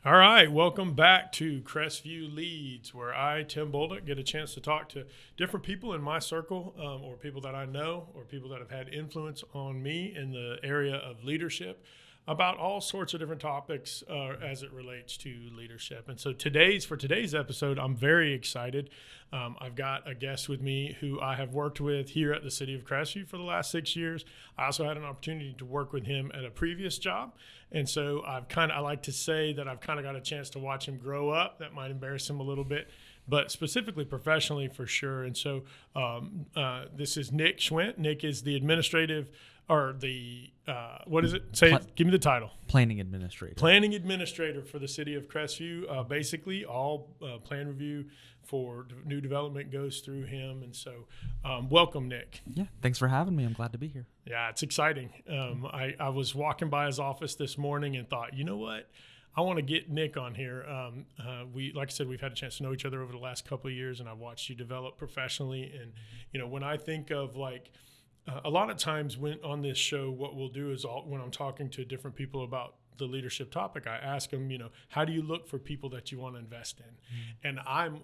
All right, welcome back to Crestview Leads, where I, Tim Bolduc, get a chance to talk to different people in my circle, or people that I know, or people that have had influence on me in the area of leadership, about all sorts of different topics as it relates to leadership. And so for today's episode, I'm very excited. I've got a guest with me who I have worked with here at the city of Crestview for the last 6 years. I also had an opportunity to work with him at a previous job. And so I like to say that I've kind of got a chance to watch him grow up. That might embarrass him a little bit, but specifically professionally for sure. And so this is Nick Schwendt. Nick is the administrative, or the, what is it? Give me the title. Planning administrator. Planning administrator for the city of Crestview. Basically, all plan review for new development goes through him. And so welcome, Nick. Yeah, thanks for having me. I'm glad to be here. Yeah, it's exciting. I was walking by his office this morning and thought, you know what? I want to get Nick on here. Like I said, we've had a chance to know each other over the last couple of years, and I've watched you develop professionally. And, when I think of a lot of times when on this show, what we'll do is when I'm talking to different people about the leadership topic, I ask them, how do you look for people that you want to invest in? And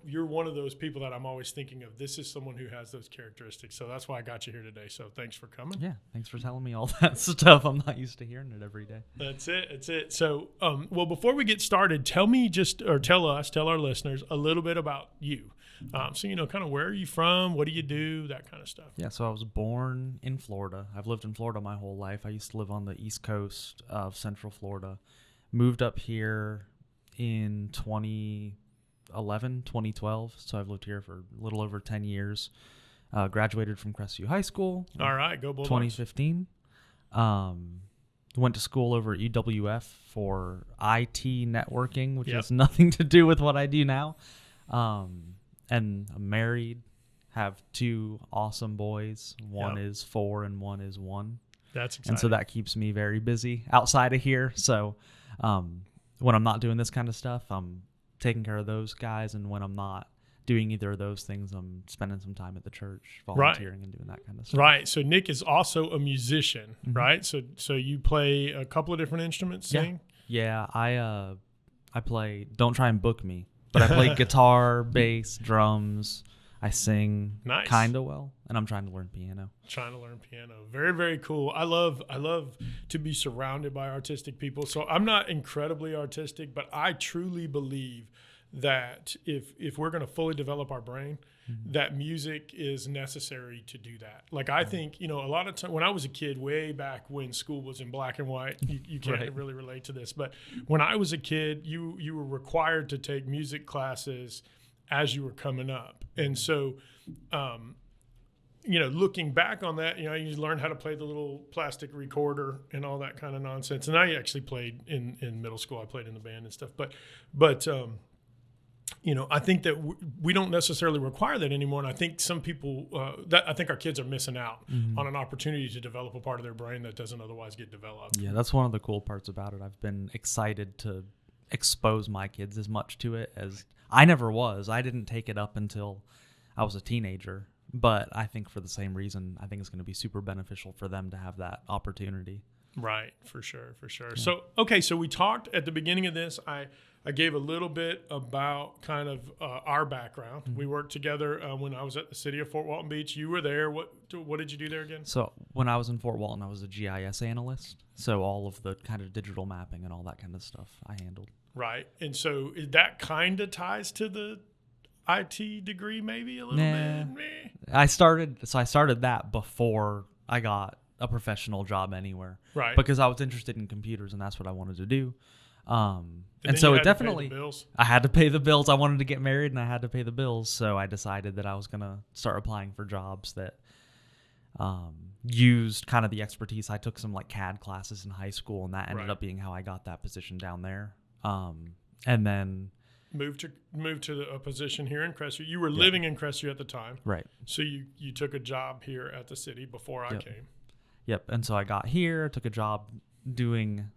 you're one of those people that I'm always thinking of. This is someone who has those characteristics. So that's why I got you here today. So thanks for coming. Yeah, thanks for telling me all that stuff. I'm not used to hering it every day. That's it. So, well, before we get started, tell our listeners a little bit about you. So, kind of where are you from? What do you do? That kind of stuff. Yeah, so I was born in Florida. I've lived in Florida my whole life. I used to live on the East Coast of Central Florida. Moved up here in 2011, 2012. So I've lived here for a little over 10 years. Graduated from Crestview High School. All right, go Bulldogs. 2015. Went to school over at UWF for IT networking, which has nothing to do with what I do now. And I'm married, have 2 awesome boys. One is 4 and one is 1. That's exciting. And so that keeps me very busy outside of here. So when I'm not doing this kind of stuff, I'm taking care of those guys. And when I'm not doing either of those things, I'm spending some time at the church, volunteering and doing that kind of stuff. Right. So Nick is also a musician, right? So you play a couple of different instruments, sing? Yeah, I play, don't try and book me, but I play guitar, bass, drums. I sing kind of well, and I'm trying to learn piano. Very, very cool. I love to be surrounded by artistic people. So I'm not incredibly artistic, but I truly believe that if we're going to fully develop our brain, that music is necessary to do that. Like I think, a lot of time when I was a kid, way back when school was in black and white, you can't really relate to this, but when I was a kid, you were required to take music classes as you were coming up. And so, looking back on that, you learn how to play the little plastic recorder and all that kind of nonsense. And I actually played in middle school. I played in the band and stuff, but I think that we don't necessarily require that anymore. And I think some people, I think our kids are missing out on an opportunity to develop a part of their brain that doesn't otherwise get developed. Yeah, that's one of the cool parts about it. I've been excited to expose my kids as much to it as I never was. I didn't take it up until I was a teenager. But I think for the same reason, I think it's going to be super beneficial for them to have that opportunity. Right, for sure. Yeah. So we talked at the beginning of this. I gave a little bit about kind of our background. We worked together when I was at the city of Fort Walton Beach. You were there. What did you do there again? So when I was in Fort Walton, I was a GIS analyst. So all of the kind of digital mapping and all that kind of stuff I handled. Right. And so that kind of ties to the IT degree maybe a little bit? I started that before I got a professional job anywhere. Right. Because I was interested in computers and that's what I wanted to do. And so it definitely, I had to pay the bills. I wanted to get married and I had to pay the bills. So I decided that I was going to start applying for jobs that used kind of the expertise. I took some CAD classes in high school and that ended up being how I got that position down there. And then moved to a position here in Crestview. You were living in Crestview at the time. Right. So you took a job here at the city before I came. Yep. And so I got here, took a job doing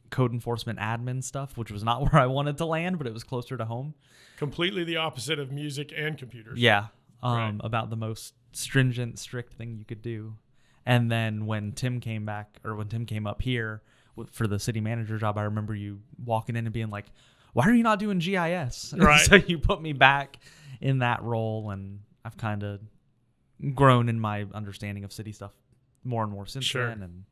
code enforcement admin stuff, which was not where I wanted to land, but it was closer to home. Completely the opposite of music and computers. Yeah. About the most stringent, strict thing you could do. And then when Tim came up here, for the city manager job, I remember you walking in and being like, why are you not doing GIS? Right. So you put me back in that role, and I've kind of grown in my understanding of city stuff more and more since then, and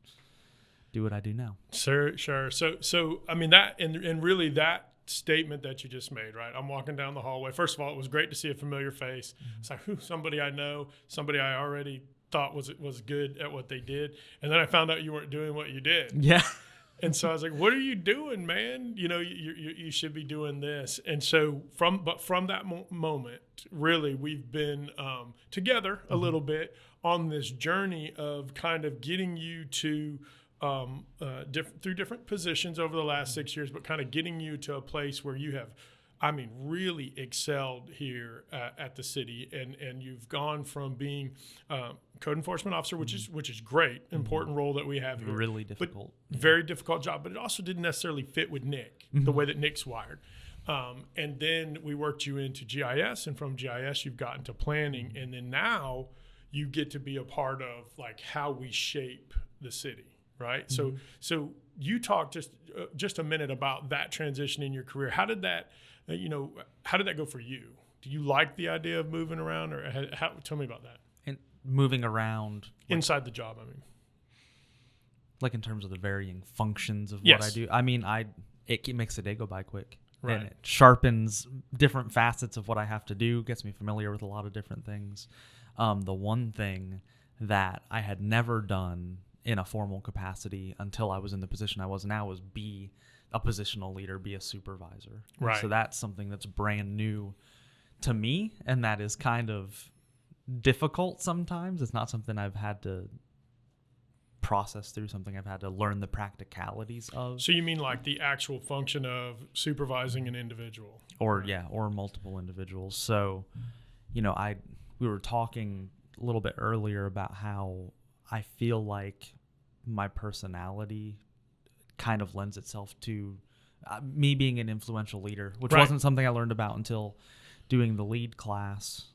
do what I do now. Sure. So I mean, that and really that statement that you just made, right? I'm walking down the hallway. First of all, it was great to see a familiar face. It's like, somebody I know, somebody I already thought was good at what they did. And then I found out you weren't doing what you did. Yeah. And so I was like, what are you doing, man? You should be doing this. And so from that moment, really, we've been together a little bit on this journey of kind of getting you to through different positions over the last 6 years, but kind of getting you to a place where you have, really excelled here at the city, and you've gone from being code enforcement officer, which is great, important role that we have here. Really difficult, very difficult job, but it also didn't necessarily fit with Nick, the way that Nick's wired. And then we worked you into GIS, and from GIS you've gotten to planning, and then now you get to be a part of like how we shape the city, right? So you talked just a minute about that transition in your career. How did that go for you? Do you like the idea of moving around, or tell me about that? And moving around inside the job, like in terms of the varying functions of what I do. It makes the day go by quick, right? And it sharpens different facets of what I have to do, gets me familiar with a lot of different things. The one thing that I had never done in a formal capacity until I was in the position I was now was be a positional leader, be a supervisor. Right. So that's something that's brand new to me, and that is kind of difficult sometimes. It's not something I've had to process through, something I've had to learn the practicalities of. So you mean like the actual function of supervising an individual? Or multiple individuals. So, we were talking a little bit earlier about how I feel like my personality kind of lends itself to me being an influential leader, which wasn't something I learned about until doing the lead class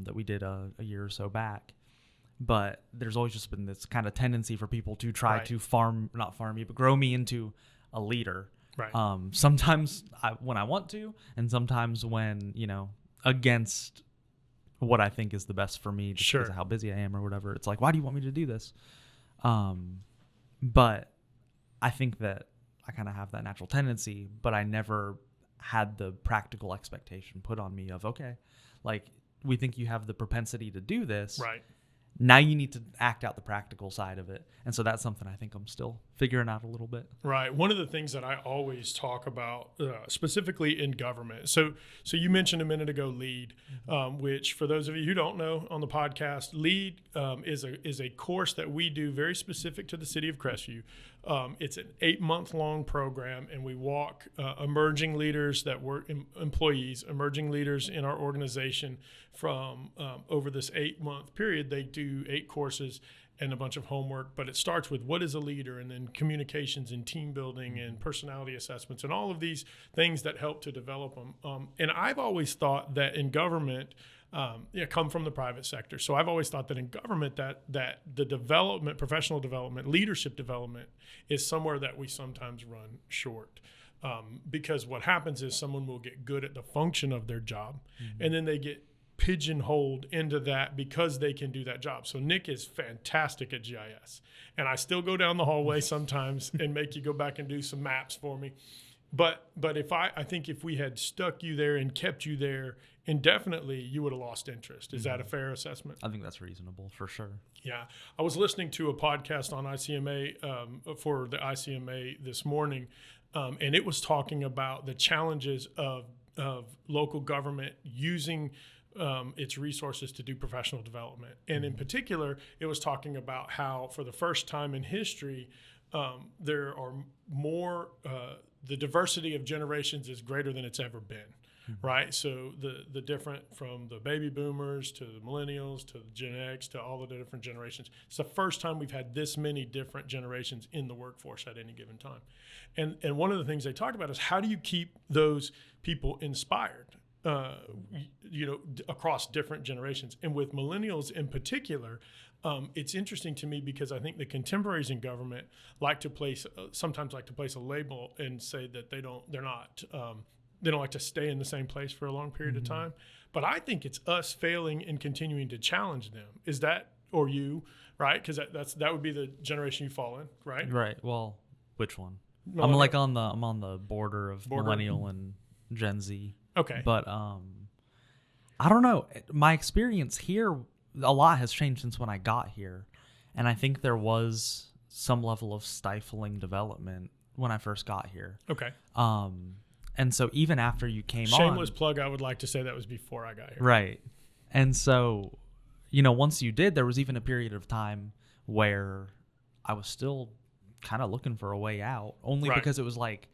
that we did a year or so back. But there's always just been this kind of tendency for people to try to not farm me, but grow me into a leader. Right. Sometimes when I want to, and sometimes when, against what I think is the best for me, just because of how busy I am or whatever. It's like, why do you want me to do this? But I think that I kind of have that natural tendency, but I never had the practical expectation put on me of, okay, like, we think you have the propensity to do this. Right. Now you need to act out the practical side of it. And so that's something I think I'm still figuring out a little bit. Right. One of the things that I always talk about, specifically in government. So you mentioned a minute ago LEAD, which for those of you who don't know on the podcast, LEAD is a course that we do very specific to the city of Crestview. It's an 8-month-long program, and we walk emerging leaders that work, employees, emerging leaders in our organization from over this 8-month period. They do 8 courses and a bunch of homework, but it starts with what is a leader, and then communications and team building and personality assessments and all of these things that help to develop them. And I've always thought that in government, come from the private sector. So I've always thought that in government that the development, professional development, leadership development is somewhere that we sometimes run short. Because what happens is someone will get good at the function of their job, and then they get pigeonholed into that because they can do that job. So Nick is fantastic at GIS, and I still go down the hallway sometimes and make you go back and do some maps for me. But if I think if we had stuck you there and kept you there indefinitely, you would have lost interest. Is that a fair assessment? I think that's reasonable for sure. Yeah. I was listening to a podcast on ICMA for the ICMA this morning, and it was talking about the challenges of local government using its resources to do professional development. And in particular, it was talking about how for the first time in history, there are more, the diversity of generations is greater than it's ever been, right? So the different from the baby boomers to the millennials to the Gen X to all of the different generations. It's the first time we've had this many different generations in the workforce at any given time. And one of the things they talked about is how do you keep those people inspired? across different generations. And with millennials in particular, it's interesting to me because I think the contemporaries in government sometimes like to place a label and say that they don't like to stay in the same place for a long period of time. But I think it's us failing and continuing to challenge them. Is that, or you, right? Because that would be the generation you fall in, right? Right. Well, which one? Millennial. I'm on the border of millennial and Gen Z. Okay. But I don't know. My experience here, a lot has changed since when I got here. And I think there was some level of stifling development when I first got here. Okay. And so even after you came Shameless plug, I would like to say that was before I got here. Right. And so, once you did, there was even a period of time where I was still kind of looking for a way out, only because it was like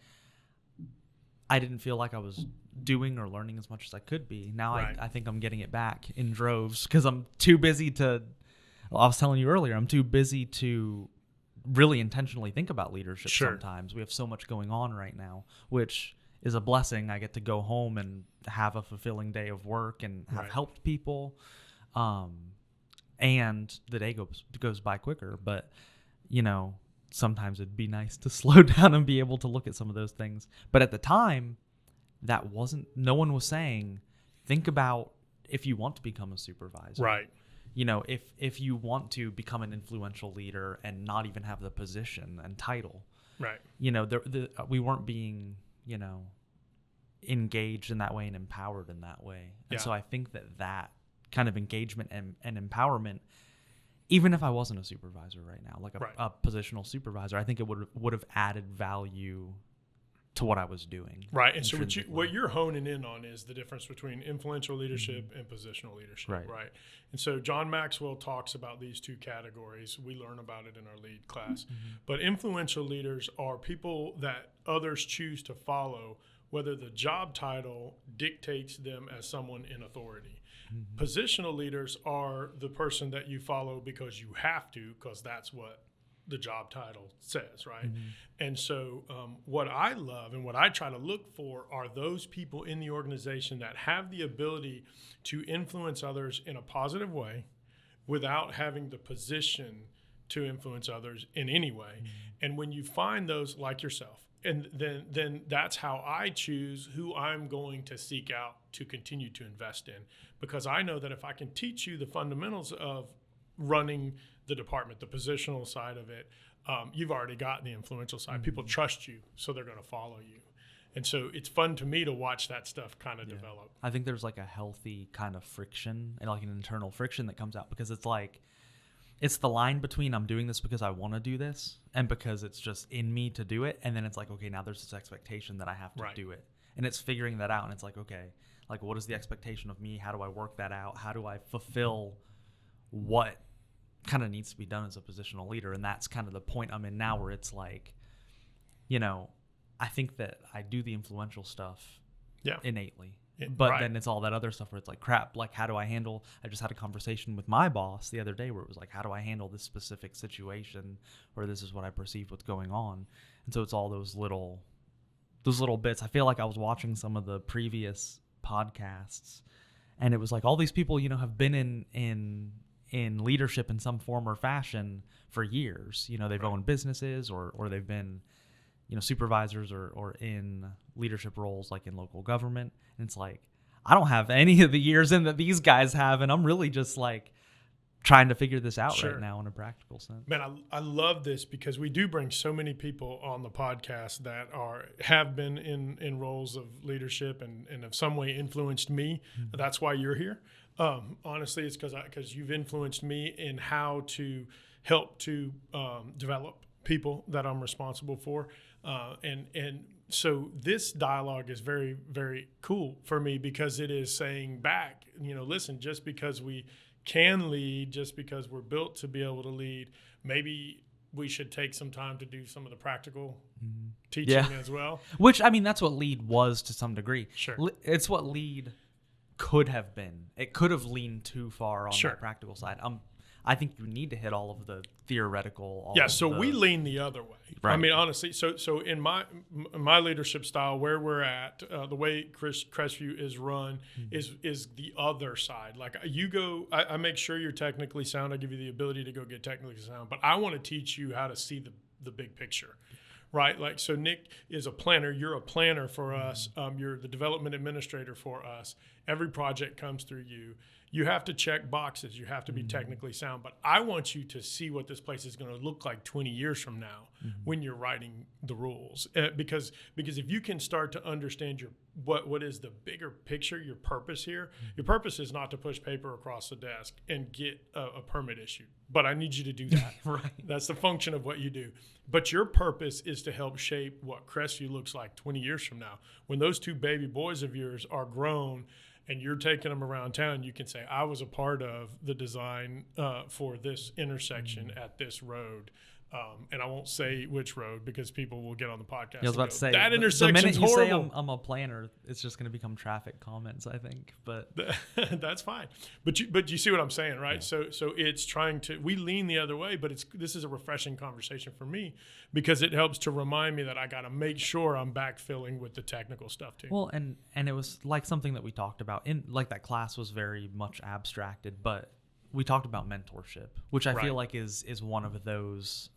I didn't feel like I was doing or learning as much as I could be. Now I think I'm getting it back in droves because I'm too busy I was telling you earlier, I'm too busy to really intentionally think about leadership. Sometimes we have so much going on right now, which is a blessing. I get to go home and have a fulfilling day of work and have helped people. And the day goes by quicker, but sometimes it'd be nice to slow down and be able to look at some of those things. But at the time, no one was saying, think about if you want to become a supervisor. Right. If you want to become an influential leader and not even have the position and title. Right. We weren't being, engaged in that way and empowered in that way. And so I think that kind of engagement and empowerment, even if I wasn't a supervisor right now, like a positional supervisor, I think it would have added value to what I was doing. Right. And so what you're honing in on is the difference between influential leadership and positional leadership. Right. And so John Maxwell talks about these two categories. We learn about it in our lead class. But influential leaders are people that others choose to follow, whether the job title dictates them as someone in authority. Positional leaders are the person that you follow because you have to, because that's what the job title says, right? And so what I love and what I try to look for are those people in the organization that have the ability to influence others in a positive way without having the position to influence others in any way. And when you find those like yourself, and then that's how I choose who I'm going to seek out to continue to invest in, because I know that if I can teach you the fundamentals of running the department, the positional side of it, you've already got the influential side. People trust you, so they're going to follow you. And so it's fun to me to watch that stuff kind of develop. I think there's like a healthy kind of friction and like an internal friction that comes out, because it's like, it's the line between I'm doing this because I want to do this and because it's just in me to do it. And then it's like, okay, now there's this expectation that I have to do it. And it's figuring that out. And it's like, okay, like what is the expectation of me? How do I work that out? How do I fulfill what kind of needs to be done as a positional leader? And that's kind of the point I'm in now, where it's like, I think that I do the influential stuff innately. But then it's all that other stuff where it's like, crap, like how do I handle, I just had a conversation with my boss the other day where it was like, how do I handle this specific situation where this is what I perceive what's going on? And so it's all those little bits. I feel like I was watching some of the previous podcasts and it was like all these people, have been in leadership in some form or fashion for years. They've owned businesses or they've been, supervisors or in leadership roles like in local government. And it's like, I don't have any of the years in that these guys have. And I'm really just like trying to figure this out right now in a practical sense. Man, I love this because we do bring so many people on the podcast that have been in roles of leadership and have some way influenced me. That's why you're here. Honestly, it's because you've influenced me in how to help to develop people that I'm responsible for. And so this dialogue is very, very cool for me because it is saying back, listen, just because we can lead, just because we're built to be able to lead, maybe we should take some time to do some of the practical teaching as well. Which, I mean, that's what lead was to some degree. Sure. It's what lead could have been. It could have leaned too far on that practical side. I think you need to hit all of the theoretical. We lean the other way. Right. I mean, honestly, so in my leadership style, where we're at, the way Crestview is run is the other side. Like you go, I make sure you're technically sound. I give you the ability to go get technically sound, but I want to teach you how to see the big picture. Right, like so. Nick is a planner. You're a planner for us. You're the development administrator for us. Every project comes through you. You have to check boxes. You have to be technically sound. But I want you to see what this place is going to look like 20 years from now when you're writing the rules. Because if you can start to understand what is the bigger picture, your purpose here. Your purpose is not to push paper across the desk and get a permit issued. But I need you to do that. Right. That's the function of what you do. But your purpose is to help shape what Crestview looks like 20 years from now. When those two baby boys of yours are grown and you're taking them around town, you can say, I was a part of the design for this intersection at this road. And I won't say which road because people will get on the podcast. I was about to say that intersection's the minute you horrible. say I'm a planner, it's just going to become traffic comments, I think. But that's fine. But you see what I'm saying, right? Yeah. So it's trying to. We lean the other way, but this is a refreshing conversation for me because it helps to remind me that I got to make sure I'm backfilling with the technical stuff too. Well, and it was like something that we talked about in like that class was very much abstracted, but we talked about mentorship, which I feel like is one of those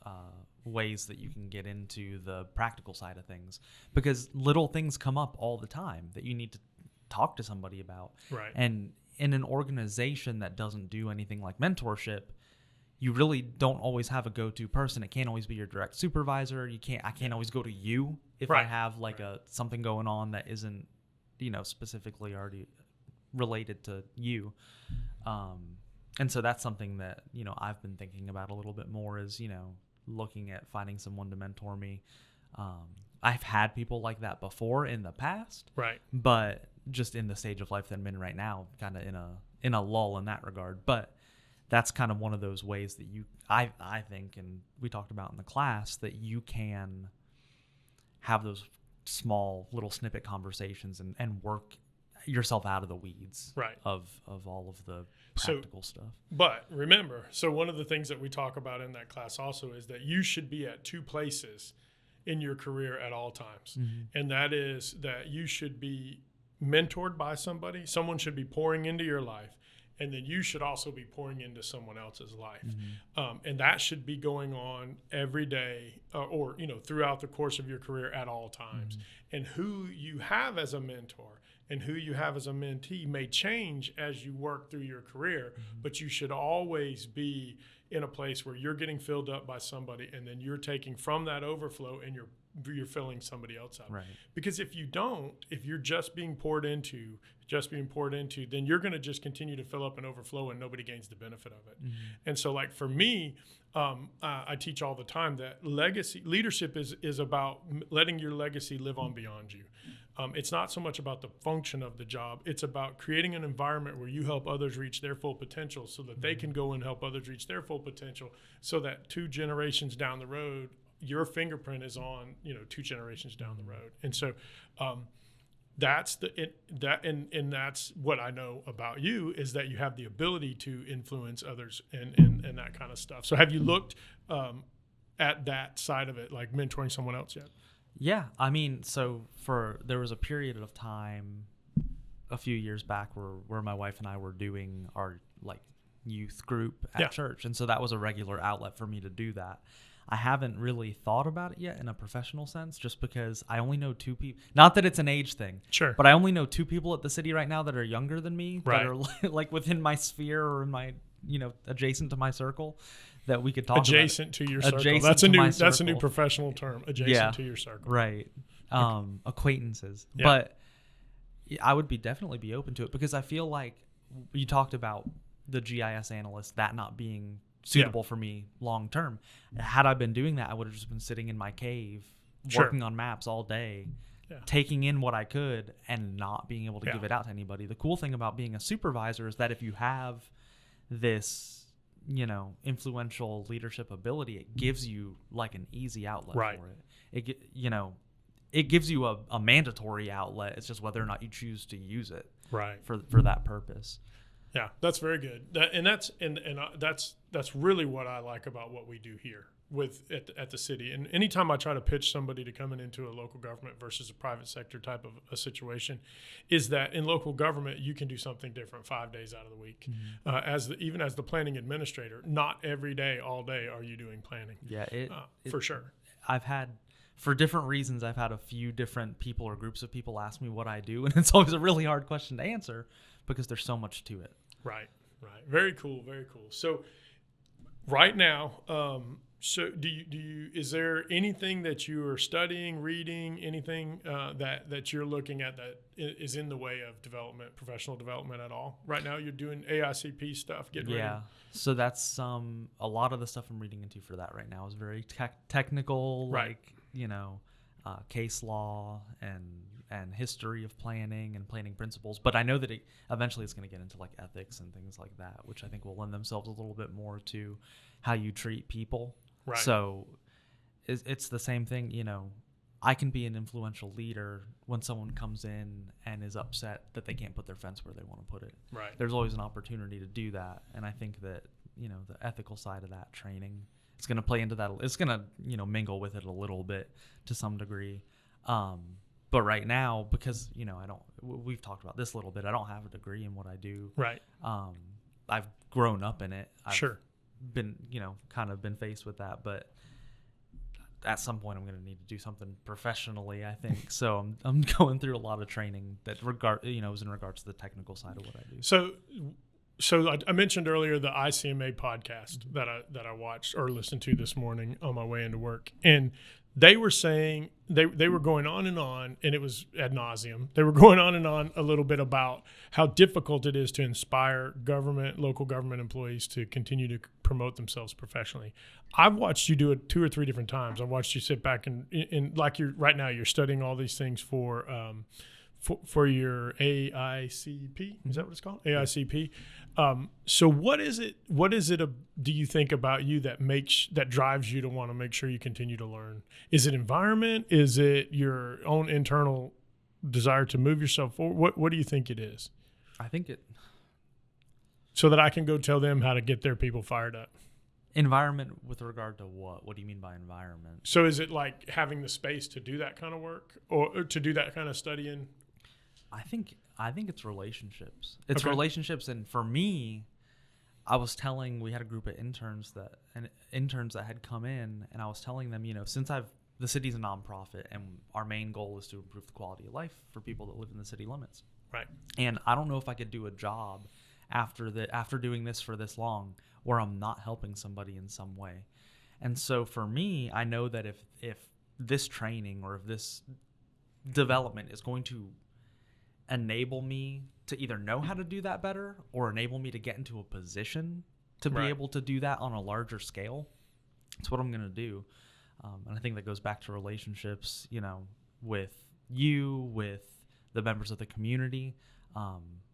ways that you can get into the practical side of things, because little things come up all the time that you need to talk to somebody about. Right. And in an organization that doesn't do anything like mentorship, you really don't always have a go-to person. It can't always be your direct supervisor. I can't always go to you if I have like something going on that isn't, specifically already related to you. And so that's something that, I've been thinking about a little bit more is, looking at finding someone to mentor me. I've had people like that before in the past. Right. But just in the stage of life that I'm in right now, kind of in a lull in that regard. But that's kind of one of those ways that I think, and we talked about in the class, that you can have those small little snippet conversations and work yourself out of the weeds of all of the practical stuff. But remember, so one of the things that we talk about in that class also is that you should be at two places in your career at all times. And that is that you should be mentored by somebody. Someone should be pouring into your life. And then you should also be pouring into someone else's life. And that should be going on every day or throughout the course of your career at all times. And who you have as a mentor and who you have as a mentee may change as you work through your career, but you should always be in a place where you're getting filled up by somebody and then you're taking from that overflow and you're filling somebody else up. Right. Because if you're just being poured into, then you're going to just continue to fill up and overflow and nobody gains the benefit of it. And so like for me, I teach all the time that leadership is about letting your legacy live on beyond you. It's not so much about the function of the job. It's about creating an environment where you help others reach their full potential so that they can go and help others reach their full potential so that 2 generations down the road, your fingerprint is on, 2 generations down the road. And so that's that's what I know about you is that you have the ability to influence others and that kind of stuff. So have you looked at that side of it, like mentoring someone else yet? Yeah, I mean, so there was a period of time a few years back where my wife and I were doing our like youth group at church, and so that was a regular outlet for me to do that. I haven't really thought about it yet in a professional sense, just because I only know 2 people. Not that it's an age thing, sure, but I only know 2 people at the city right now that are younger than me, that are like within my sphere or in my adjacent to my circle. That we could talk adjacent about. To your circle. That's a new professional term. Adjacent to your circle. Right. Acquaintances. Yeah. But I would definitely be open to it because I feel like you talked about the GIS analyst, that not being suitable for me long term. Had I been doing that, I would have just been sitting in my cave working on maps all day, taking in what I could and not being able to give it out to anybody. The cool thing about being a supervisor is that if you have this influential leadership ability, it gives you like an easy outlet for it. It gives you a mandatory outlet. It's just whether or not you choose to use it for that purpose. Yeah, that's very good. That's really what I like about what we do here at the city. And anytime I try to pitch somebody to coming into a local government versus a private sector type of a situation, is that in local government you can do something different 5 days out of the week. Even as the planning administrator, not every day, all day are you doing planning. Yeah, for sure. For different reasons, I've had a few different people or groups of people ask me what I do, and it's always a really hard question to answer because there's so much to it. Right. Very cool. So right now, so is there anything that you are studying, reading, anything that you're looking at that is in the way of professional development at all? Right now you're doing AICP stuff, getting ready. Yeah. So that's a lot of the stuff I'm reading into for that right now is very technical, right. like, case law and history of planning and planning principles. But I know that eventually it's going to get into like ethics and things like that, which I think will lend themselves a little bit more to how you treat people. Right. So it's the same thing, I can be an influential leader when someone comes in and is upset that they can't put their fence where they want to put it. Right. There's always an opportunity to do that. And I think that, the ethical side of that training, it's going to play into that. It's going to, mingle with it a little bit to some degree. But right now, because, we've talked about this a little bit, I don't have a degree in what I do. Right. I've grown up in it. Sure. Been, kind of been faced with that, but at some point I'm going to need to do something professionally, I think. So I'm going through a lot of training that is in regards to the technical side of what I do. So I mentioned earlier the ICMA podcast that I watched or listened to this morning on my way into work, and they were saying they were going on, and it was ad nauseum. They were going on a little bit about how difficult it is to inspire local government employees to continue to promote themselves professionally. I've watched you do it 2 or 3 different times. I've watched you sit back and like right now you're studying all these things for your AICP. Is that what it's called? AICP. So what is it do you think about you that drives you to want to make sure you continue to learn? Is it environment? Is it your own internal desire to move yourself forward? What do you think it is? I think so that I can go tell them how to get their people fired up. Environment with regard to what? What do you mean by environment? So is it like having the space to do that kind of work or to do that kind of studying? I think it's relationships. It's relationships, and for me, we had a group of interns that had come in, and I was telling them, since the city's a nonprofit, and our main goal is to improve the quality of life for people that live in the city limits. Right. And I don't know if I could do a job after doing this for this long where I'm not helping somebody in some way. And so for me, I know that if this training or if this development is going to enable me to either know how to do that better or enable me to get into a position to be able to do that on a larger scale, it's what I'm going to do. And I think that goes back to relationships, with the members of the community.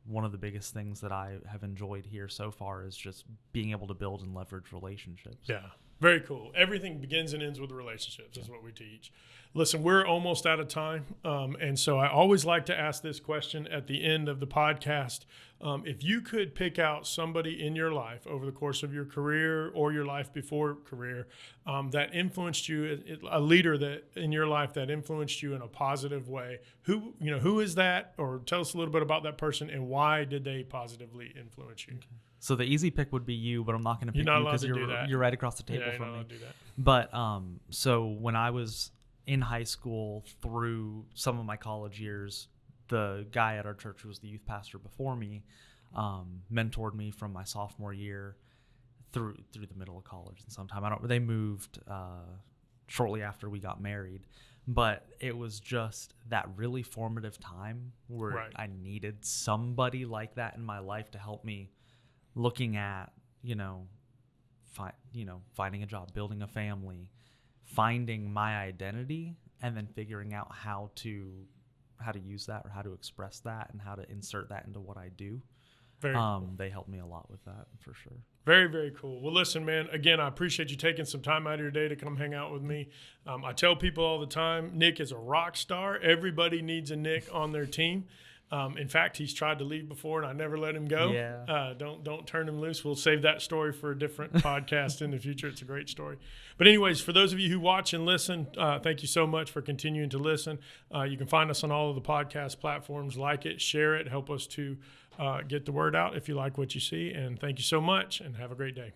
One of the biggest things that I have enjoyed here so far is just being able to build and leverage relationships. Yeah. Very cool. Everything begins and ends with relationships is what we teach. Listen, we're almost out of time. And so I always like to ask this question at the end of the podcast. If you could pick out somebody in your life over the course of your career or your life before career that influenced you, a leader that in your life that influenced you in a positive way, who is that? Or tell us a little bit about that person and why did they positively influence you? Okay. So the easy pick would be you, but I'm not going to pick you because you're right across the table from me. Do that. But so when I was in high school through some of my college years, the guy at our church who was the youth pastor before me mentored me from my sophomore year through the middle of college. And sometime they moved shortly after we got married. But it was just that really formative time where I needed somebody like that in my life to help me looking at, finding a job, building a family, finding my identity, and then figuring out how to use that or how to express that and how to insert that into what I do. Very cool. They helped me a lot with that for sure. Very, very cool. Well, listen, man, again, I appreciate you taking some time out of your day to come hang out with me. I tell people all the time, Nick is a rock star. Everybody needs a Nick on their team. In fact, he's tried to leave before, and I never let him go. Yeah. Don't turn him loose. We'll save that story for a different podcast in the future. It's a great story. But anyways, for those of you who watch and listen, thank you so much for continuing to listen. You can find us on all of the podcast platforms. Like it, share it, help us to get the word out if you like what you see. And thank you so much, and have a great day.